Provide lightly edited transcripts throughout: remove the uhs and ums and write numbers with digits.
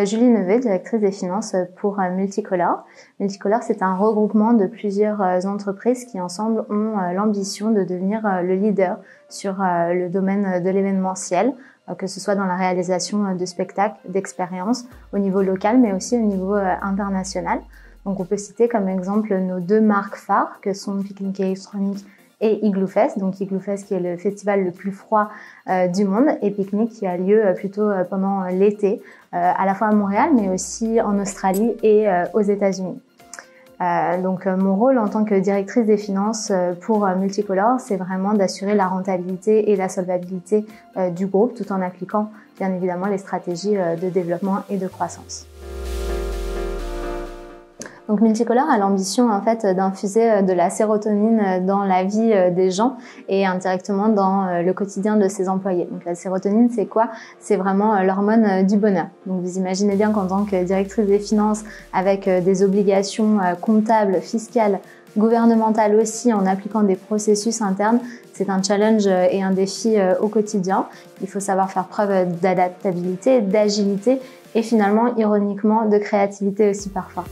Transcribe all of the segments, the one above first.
Julie Nevet, directrice des finances pour Multicolor. Multicolor, c'est un regroupement de plusieurs entreprises qui ensemble ont l'ambition de devenir le leader sur le domaine de l'événementiel, que ce soit dans la réalisation de spectacles, d'expériences au niveau local, mais aussi au niveau international. Donc on peut citer comme exemple nos deux marques phares, que sont Picnic Electronic et Igloo Fest. Donc Igloo Fest qui est le festival le plus froid du monde, et Picnic qui a lieu plutôt pendant l'été, à la fois à Montréal mais aussi en Australie et aux États-Unis. Donc mon rôle en tant que directrice des finances pour Multicolor, c'est vraiment d'assurer la rentabilité et la solvabilité du groupe, tout en appliquant bien évidemment les stratégies de développement et de croissance. Donc Multicolor a l'ambition en fait d'infuser de la sérotonine dans la vie des gens et indirectement dans le quotidien de ses employés. Donc la sérotonine, c'est quoi? C'est vraiment l'hormone du bonheur. Donc vous imaginez bien qu'en tant que directrice des finances, avec des obligations comptables, fiscales, gouvernementales aussi, en appliquant des processus internes, c'est un challenge et un défi au quotidien. Il faut savoir faire preuve d'adaptabilité, d'agilité et finalement, ironiquement, de créativité aussi parfois.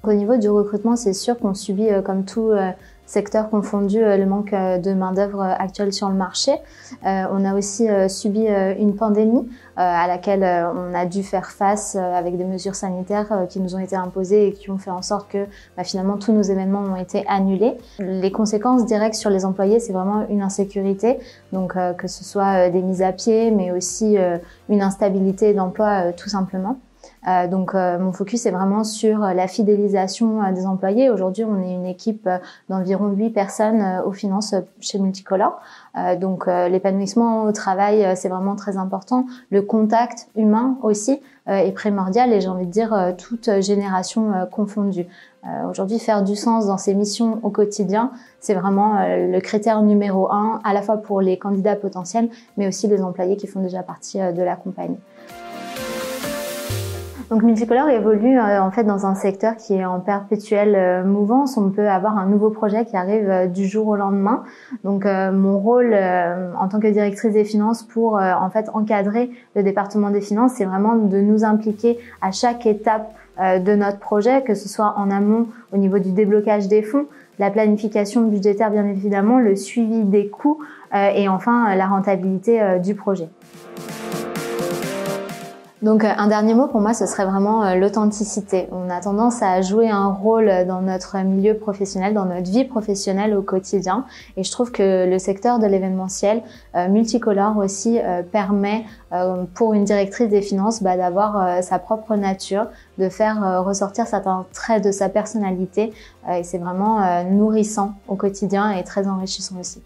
Au niveau du recrutement, c'est sûr qu'on subit, comme tout secteur confondu, le manque de main-d'œuvre actuel sur le marché. On a aussi subi une pandémie à laquelle on a dû faire face avec des mesures sanitaires qui nous ont été imposées et qui ont fait en sorte que finalement tous nos événements ont été annulés. Les conséquences directes sur les employés, c'est vraiment une insécurité, donc que ce soit des mises à pied, mais aussi une instabilité d'emploi tout simplement. Donc mon focus est vraiment sur la fidélisation des employés. Aujourd'hui, on est une équipe d'environ 8 personnes aux finances chez Multicolor. Donc l'épanouissement au travail, c'est vraiment très important. Le contact humain aussi est primordial et j'ai envie de dire toute génération confondue. Aujourd'hui, faire du sens dans ses missions au quotidien, c'est vraiment le critère numéro 1, à la fois pour les candidats potentiels, mais aussi les employés qui font déjà partie de la compagnie. Donc Multicolor évolue en fait dans un secteur qui est en perpétuelle mouvance. On peut avoir un nouveau projet qui arrive du jour au lendemain. Donc mon rôle en tant que directrice des finances pour en fait encadrer le département des finances, c'est vraiment de nous impliquer à chaque étape de notre projet, que ce soit en amont au niveau du déblocage des fonds, la planification budgétaire bien évidemment, le suivi des coûts et enfin la rentabilité du projet. Donc un dernier mot pour moi, ce serait vraiment l'authenticité. On a tendance à jouer un rôle dans notre milieu professionnel, dans notre vie professionnelle au quotidien. Et je trouve que le secteur de l'événementiel, Multicolor aussi, permet pour une directrice des finances d'avoir sa propre nature, de faire ressortir certains traits de sa personnalité. Et c'est vraiment nourrissant au quotidien et très enrichissant aussi.